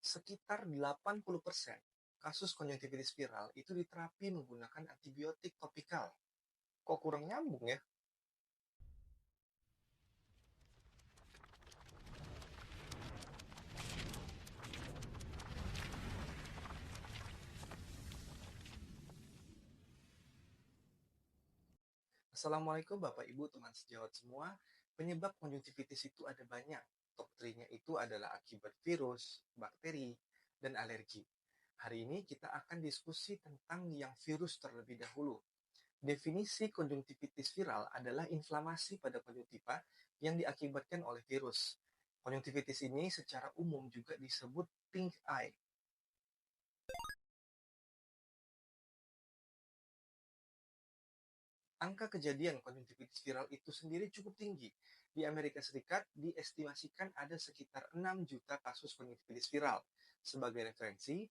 Sekitar 80% kasus konjungtivitis viral itu diterapi menggunakan antibiotik topikal. Kok kurang nyambung ya? Assalamualaikum Bapak Ibu teman sejawat semua. Penyebab konjungtivitis itu ada banyak. Top 3-nya itu adalah akibat virus, bakteri, dan alergi. Hari ini kita akan diskusi tentang yang virus terlebih dahulu. Definisi konjungtivitis viral adalah inflamasi pada konjungtiva yang diakibatkan oleh virus. Konjungtivitis ini secara umum juga disebut pink eye. Angka kejadian konjungtivitis viral itu sendiri cukup tinggi. Di Amerika Serikat diestimasikan ada sekitar 6 juta kasus konjungtivitis viral. Sebagai referensi,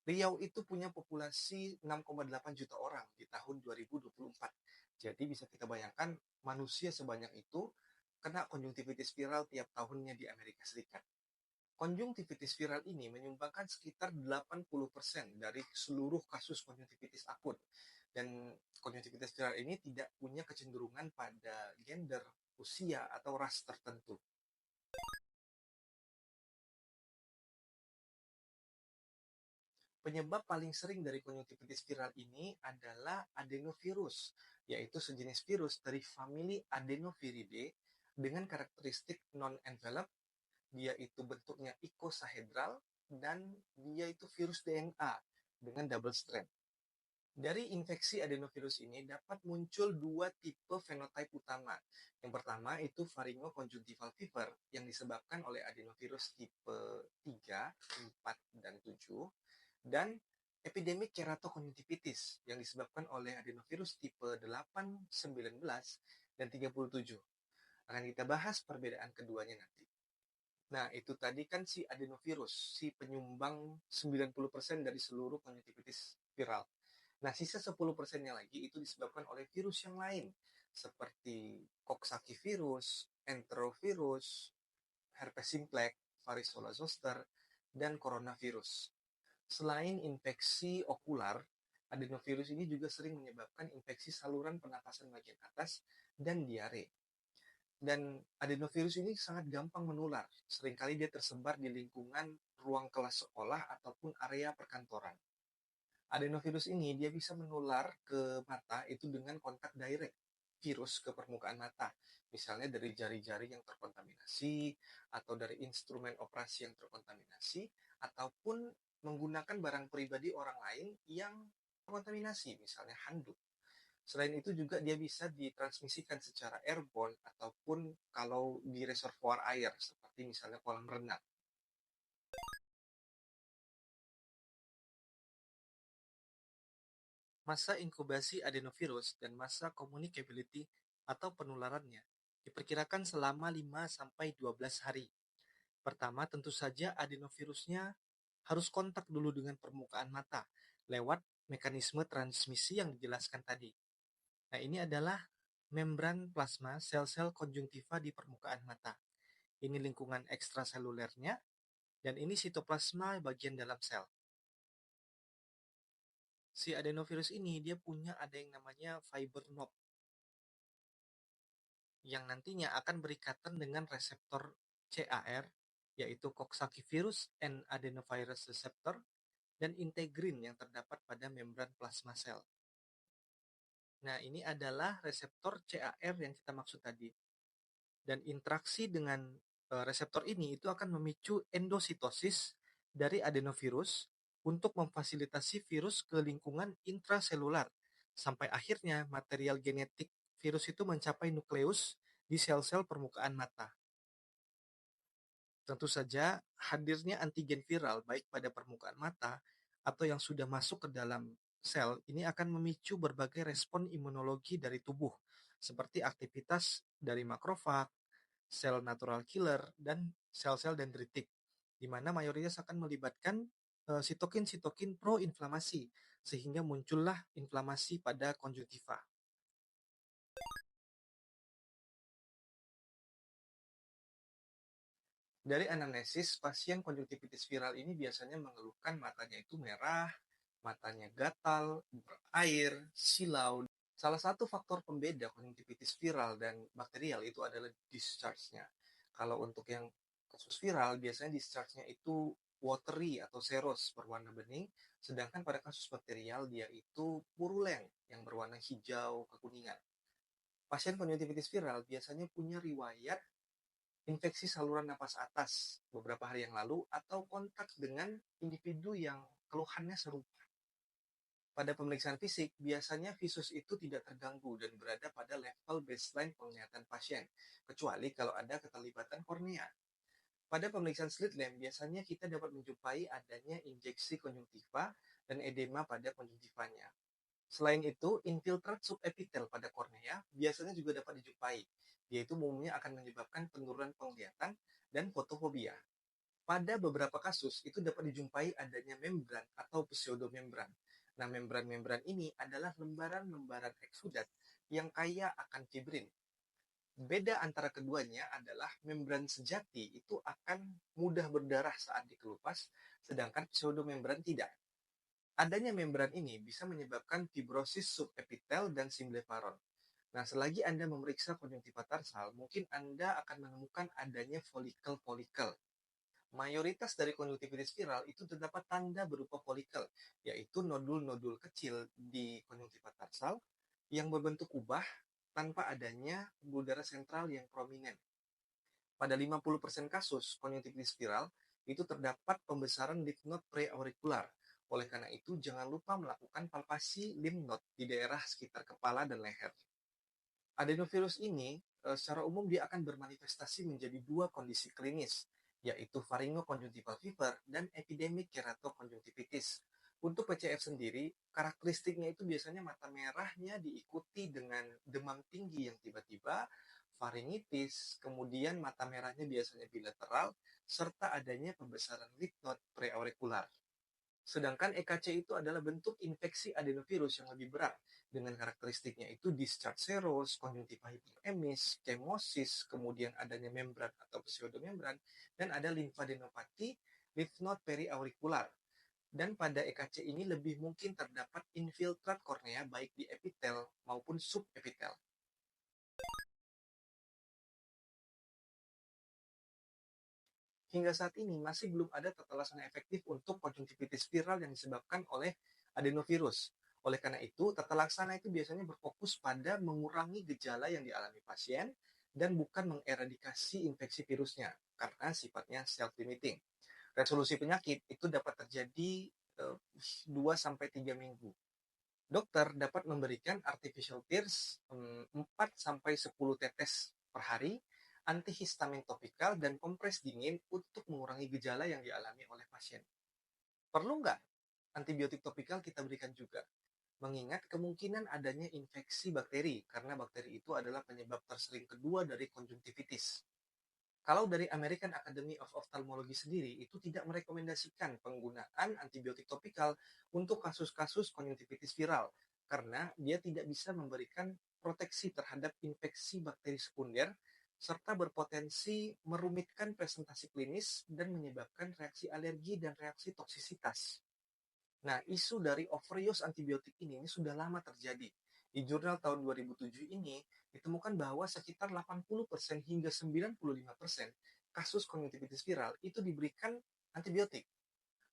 Riau itu punya populasi 6,8 juta orang di tahun 2024. Jadi bisa kita bayangkan manusia sebanyak itu kena konjungtivitis viral tiap tahunnya di Amerika Serikat. Konjungtivitis viral ini menyumbangkan sekitar 80% dari seluruh kasus konjungtivitis akut. Dan konjungtivitis viral ini tidak punya kecenderungan pada gender, usia, atau ras tertentu. Penyebab paling sering dari konjungtivitis viral ini adalah adenovirus, yaitu sejenis virus dari famili Adenoviridae dengan karakteristik non-envelop. Dia itu bentuknya icosahedral dan dia itu virus DNA dengan double strand. Dari infeksi adenovirus ini dapat muncul dua tipe fenotipe utama. Yang pertama itu pharyngoconjunctival fever yang disebabkan oleh adenovirus tipe 3, 4, dan 7 dan epidemik keratokonjungtivitis yang disebabkan oleh adenovirus tipe 8, 19, dan 37. Akan kita bahas perbedaan keduanya nanti. Nah, itu tadi kan si adenovirus, si penyumbang 90% dari seluruh konjungtivitis viral. Nah, sisa 10%-nya lagi itu disebabkan oleh virus yang lain, seperti Coxsackie virus, enterovirus, herpes simplex, varicella zoster, dan coronavirus. Selain infeksi okular, adenovirus ini juga sering menyebabkan infeksi saluran pernapasan bagian atas dan diare. Dan adenovirus ini sangat gampang menular. Seringkali dia tersebar di lingkungan ruang kelas sekolah ataupun area perkantoran. Adenovirus ini dia bisa menular ke mata itu dengan kontak direct virus ke permukaan mata. Misalnya dari jari-jari yang terkontaminasi, atau dari instrumen operasi yang terkontaminasi, ataupun menggunakan barang pribadi orang lain yang terkontaminasi, misalnya handuk. Selain itu juga dia bisa ditransmisikan secara airborne ataupun kalau di reservoir air, seperti misalnya kolam renang. Masa inkubasi adenovirus dan masa communicability atau penularannya diperkirakan selama 5-12 hari. Pertama, tentu saja adenovirusnya harus kontak dulu dengan permukaan mata lewat mekanisme transmisi yang dijelaskan tadi. Nah, ini adalah membran plasma sel-sel konjungtiva di permukaan mata. Ini lingkungan ekstraselulernya, dan ini sitoplasma bagian dalam sel. Si adenovirus ini dia punya ada yang namanya fiber knob yang nantinya akan berikatan dengan reseptor CAR, yaitu Coxsackie virus and adenovirus receptor, dan integrin yang terdapat pada membran plasma sel. Nah, ini adalah reseptor CAR yang kita maksud tadi. Dan interaksi dengan reseptor ini itu akan memicu endositosis dari adenovirus untuk memfasilitasi virus ke lingkungan intraselular, sampai akhirnya material genetik virus itu mencapai nukleus di sel-sel permukaan mata. Tentu saja, hadirnya antigen viral baik pada permukaan mata atau yang sudah masuk ke dalam sel ini akan memicu berbagai respon imunologi dari tubuh, seperti aktivitas dari makrofag, sel natural killer, dan sel-sel dendritik, di mana mayoritas akan melibatkan sitokin-sitokin proinflamasi, sehingga muncullah inflamasi pada konjungtiva. Dari anamnesis, pasien konjungtivitis viral ini biasanya mengeluhkan matanya itu merah, matanya gatal, berair, silau. Salah satu faktor pembeda konjungtivitis viral dan bakterial itu adalah discharge-nya. Kalau untuk yang kasus viral, biasanya discharge-nya itu watery atau seros berwarna bening, sedangkan pada kasus bakterial dia itu purulent yang berwarna hijau kekuningan. Pasien konjungtivitis viral biasanya punya riwayat infeksi saluran napas atas beberapa hari yang lalu atau kontak dengan individu yang keluhannya serupa. Pada pemeriksaan fisik, biasanya visus itu tidak terganggu dan berada pada level baseline penglihatan pasien, kecuali kalau ada keterlibatan kornea. Pada pemeriksaan slit lamp, biasanya kita dapat menjumpai adanya injeksi konjungtiva dan edema pada konjungtivanya. Selain itu, infiltrat subepitel pada kornea biasanya juga dapat dijumpai, yaitu umumnya akan menyebabkan penurunan penglihatan dan fotofobia. Pada beberapa kasus, itu dapat dijumpai adanya membran atau pseudomembran. Nah, membran-membran ini adalah lembaran-lembaran eksudat yang kaya akan fibrin. Beda antara keduanya adalah membran sejati itu akan mudah berdarah saat dikelupas, sedangkan pseudomembran tidak. Adanya membran ini bisa menyebabkan fibrosis subepitel dan simbleparon. Nah, selagi Anda memeriksa konjungtiva tarsal, mungkin Anda akan menemukan adanya folikel-folikel. Mayoritas dari konjungtivitis viral itu terdapat tanda berupa folikel, yaitu nodul-nodul kecil di konjungtiva tarsal yang berbentuk kubah tanpa adanya pembuluh darah sentral yang prominent. Pada 50% kasus konjungtivitis viral, itu terdapat pembesaran lymph node preaurikular. Oleh karena itu, jangan lupa melakukan palpasi lymph node di daerah sekitar kepala dan leher. Adenovirus ini secara umum dia akan bermanifestasi menjadi dua kondisi klinis, yaitu pharyngoconjunctival fever dan epidemic keratokonjungtivitis. Untuk PCF sendiri, karakteristiknya itu biasanya mata merahnya diikuti dengan demam tinggi yang tiba-tiba, faringitis, kemudian mata merahnya biasanya bilateral, serta adanya pembesaran lymph node preaurikular. Sedangkan EKC itu adalah bentuk infeksi adenovirus yang lebih berat, dengan karakteristiknya itu discharge seros, konjungtiva hiperemis, kemosis, kemudian adanya membran atau pseudomembran, dan ada limfadenopati, lymph node periaurikular. Dan pada EKC ini lebih mungkin terdapat infiltrat kornea baik di epitel maupun subepitel. Hingga saat ini masih belum ada tata laksana efektif untuk konjungtivitis viral yang disebabkan oleh adenovirus. Oleh karena itu, tata laksana itu biasanya berfokus pada mengurangi gejala yang dialami pasien dan bukan mengeradikasi infeksi virusnya karena sifatnya self-limiting. Resolusi penyakit itu dapat terjadi 2-3 minggu. Dokter dapat memberikan artificial tears 4-10 tetes per hari, antihistamin topikal, dan kompres dingin untuk mengurangi gejala yang dialami oleh pasien. Perlu nggak antibiotik topikal kita berikan juga? Mengingat kemungkinan adanya infeksi bakteri, karena bakteri itu adalah penyebab tersering kedua dari konjungtivitis. Kalau dari American Academy of Ophthalmology sendiri, itu tidak merekomendasikan penggunaan antibiotik topikal untuk kasus-kasus konjungtivitis viral, karena dia tidak bisa memberikan proteksi terhadap infeksi bakteri sekunder, serta berpotensi merumitkan presentasi klinis dan menyebabkan reaksi alergi dan reaksi toksisitas. Nah, isu dari overuse antibiotik ini sudah lama terjadi. Di jurnal tahun 2007 ini ditemukan bahwa sekitar 80% hingga 95% kasus konjungtivitis viral itu diberikan antibiotik.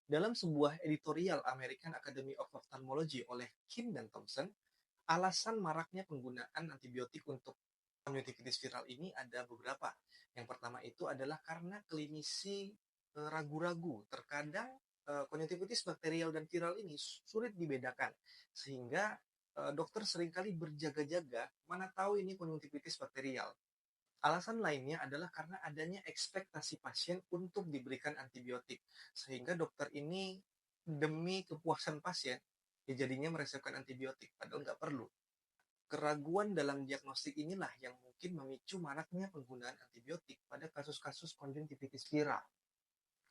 Dalam sebuah editorial American Academy of Ophthalmology oleh Kim dan Thompson, alasan maraknya penggunaan antibiotik untuk konjungtivitis viral ini ada beberapa. Yang pertama itu adalah karena klinisi ragu-ragu. Terkadang konjungtivitis bakterial dan viral ini sulit dibedakan, sehingga dokter seringkali berjaga-jaga mana tahu ini konjungtivitis bakterial. Alasan lainnya adalah karena adanya ekspektasi pasien untuk diberikan antibiotik, sehingga dokter ini demi kepuasan pasien, ya jadinya meresepkan antibiotik, padahal nggak perlu. Keraguan dalam diagnostik inilah yang mungkin memicu maraknya penggunaan antibiotik pada kasus-kasus konjungtivitis viral.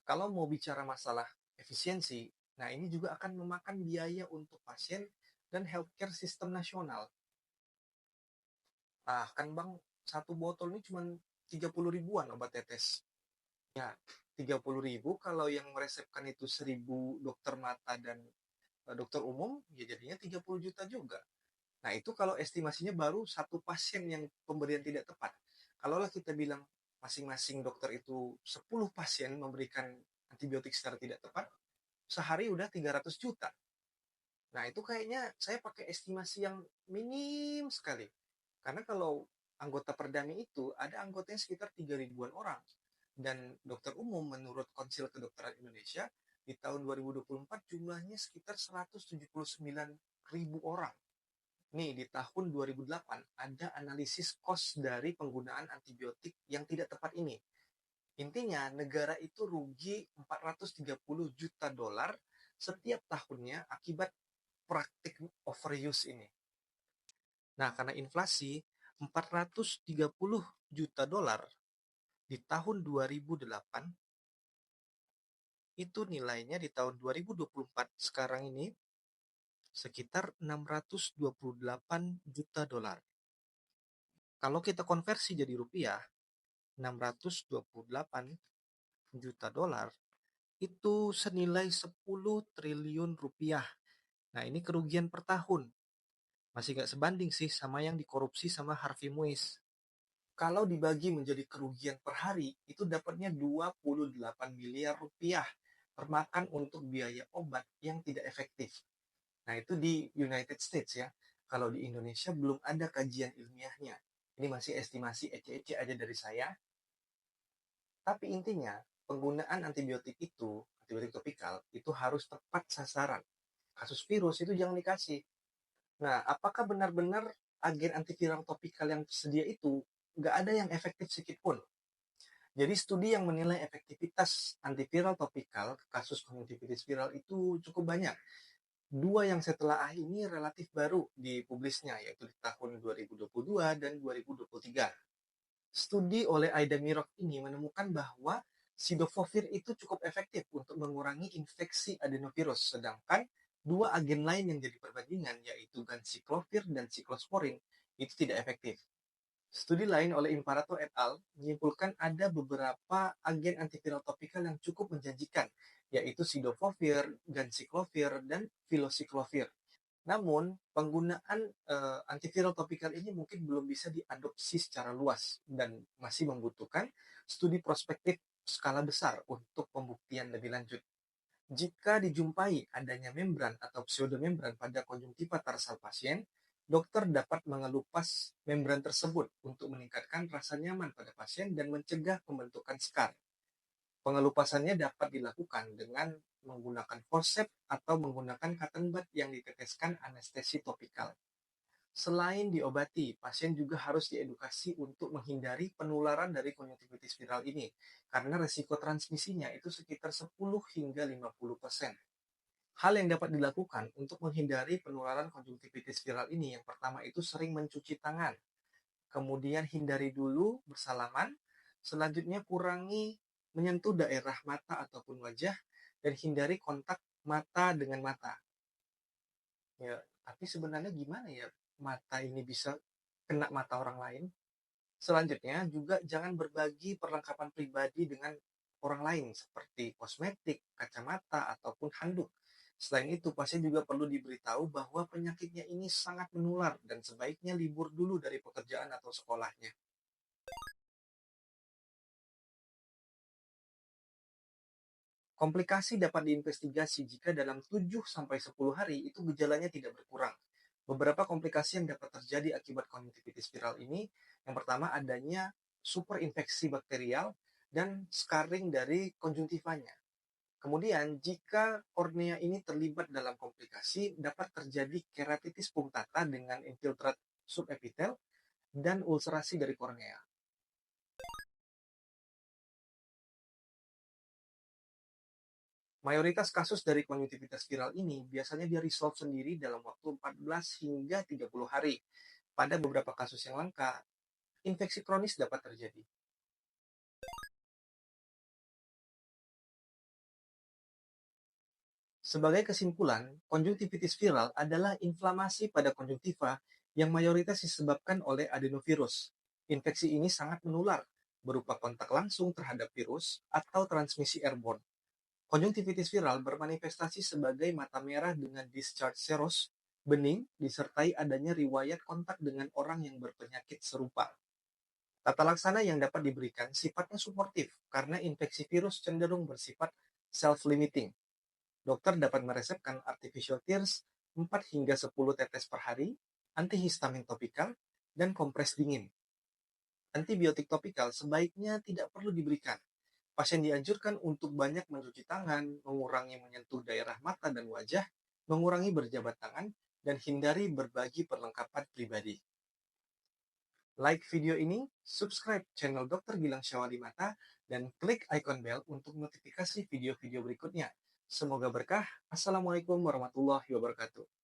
Kalau mau bicara masalah efisiensi, nah ini juga akan memakan biaya untuk pasien dan healthcare sistem nasional. Ah, kan Bang, satu botol ini cuma 30 ribuan obat tetes. Ya, 30.000 kalau yang meresepkan itu 1.000 dokter mata dan dokter umum, ya jadinya 30 juta juga. Nah, itu kalau estimasinya baru satu pasien yang pemberian tidak tepat. Kalaulah kita bilang masing-masing dokter itu 10 pasien memberikan antibiotik secara tidak tepat, sehari udah 300 juta. Nah, itu kayaknya saya pakai estimasi yang minim sekali. Karena kalau anggota Perdami itu ada anggotanya sekitar 3 ribuan orang. Dan dokter umum menurut Konsil Kedokteran Indonesia di tahun 2024 jumlahnya sekitar 179.000 orang. Nih, di tahun 2008 ada analisis cost dari penggunaan antibiotik yang tidak tepat ini. Intinya, negara itu rugi 430 juta dolar setiap tahunnya akibat praktik overuse ini. Nah, karena inflasi 430 juta dolar di tahun 2008 itu nilainya di tahun 2024 sekarang ini sekitar 628 juta dolar. Kalau kita konversi jadi rupiah, 628 juta dolar itu senilai 10 triliun rupiah. Nah, ini kerugian per tahun. Masih gak sebanding sih sama yang dikorupsi sama Harvey Muiz. Kalau dibagi menjadi kerugian per hari, itu dapatnya 28 miliar rupiah per makan untuk biaya obat yang tidak efektif. Nah, itu di United States ya. Kalau di Indonesia belum ada kajian ilmiahnya. Ini masih estimasi ece-ece aja dari saya. Tapi intinya, penggunaan antibiotik itu, antibiotik topikal, itu harus tepat sasaran. Kasus virus itu jangan dikasih. Nah, apakah benar-benar agen antiviral topikal yang tersedia itu nggak ada yang efektif sedikit pun? Jadi studi yang menilai efektivitas antiviral topikal kasus konjungtivitis viral itu cukup banyak. Dua yang saya telaah ini relatif baru dipublisnya, yaitu di tahun 2022 dan 2023. Studi oleh Aida Mirok ini menemukan bahwa Cidofovir itu cukup efektif untuk mengurangi infeksi adenovirus, sedangkan dua agen lain yang jadi perbandingan, yaitu ganciclovir dan cyclosporin, itu tidak efektif. Studi lain oleh Imparato et al. Menyimpulkan ada beberapa agen antiviral topikal yang cukup menjanjikan, yaitu Cidofovir, ganciclovir, dan filociclovir. Namun, penggunaan antiviral topikal ini mungkin belum bisa diadopsi secara luas dan masih membutuhkan studi prospektif skala besar untuk pembuktian lebih lanjut. Jika dijumpai adanya membran atau pseudomembran pada konjungtiva tarsal pasien, dokter dapat mengelupas membran tersebut untuk meningkatkan rasa nyaman pada pasien dan mencegah pembentukan skar. Pengelupasannya dapat dilakukan dengan menggunakan forceps atau menggunakan cotton bud yang diteteskan anestesi topikal. Selain diobati, pasien juga harus diedukasi untuk menghindari penularan dari konjungtivitis viral ini, karena resiko transmisinya itu sekitar 10 hingga 50%. Hal yang dapat dilakukan untuk menghindari penularan konjungtivitis viral ini, yang pertama itu sering mencuci tangan, kemudian hindari dulu bersalaman, selanjutnya kurangi menyentuh daerah mata ataupun wajah, dan hindari kontak mata dengan mata. Ya, tapi sebenarnya gimana ya mata ini bisa kena mata orang lain? Selanjutnya juga jangan berbagi perlengkapan pribadi dengan orang lain seperti kosmetik, kacamata, ataupun handuk. Selain itu, pasien juga perlu diberitahu bahwa penyakitnya ini sangat menular dan sebaiknya libur dulu dari pekerjaan atau sekolahnya. Komplikasi dapat diinvestigasi jika dalam 7-10 hari itu gejalanya tidak berkurang. Beberapa komplikasi yang dapat terjadi akibat konjungtivitis viral ini, yang pertama adanya superinfeksi bakterial dan scarring dari konjungtivanya. Kemudian, jika kornea ini terlibat dalam komplikasi, dapat terjadi keratitis punktata dengan infiltrat subepitel dan ulcerasi dari kornea. Mayoritas kasus dari konjungtivitis viral ini biasanya dia resolve sendiri dalam waktu 14 hingga 30 hari. Pada beberapa kasus yang langka, infeksi kronis dapat terjadi. Sebagai kesimpulan, konjungtivitis viral adalah inflamasi pada konjungtiva yang mayoritas disebabkan oleh adenovirus. Infeksi ini sangat menular berupa kontak langsung terhadap virus atau transmisi airborne. Konjungtivitis viral bermanifestasi sebagai mata merah dengan discharge serous, bening, disertai adanya riwayat kontak dengan orang yang berpenyakit serupa. Tata laksana yang dapat diberikan sifatnya suportif karena infeksi virus cenderung bersifat self-limiting. Dokter dapat meresepkan artificial tears 4 hingga 10 tetes per hari, antihistamin topikal, dan kompres dingin. Antibiotik topikal sebaiknya tidak perlu diberikan. Pasien dianjurkan untuk banyak mencuci tangan, mengurangi menyentuh daerah mata dan wajah, mengurangi berjabat tangan, dan hindari berbagi perlengkapan pribadi. Like video ini, subscribe channel Dr. Gilang Syawali Mata, dan klik icon bell untuk notifikasi video-video berikutnya. Semoga berkah. Assalamualaikum warahmatullahi wabarakatuh.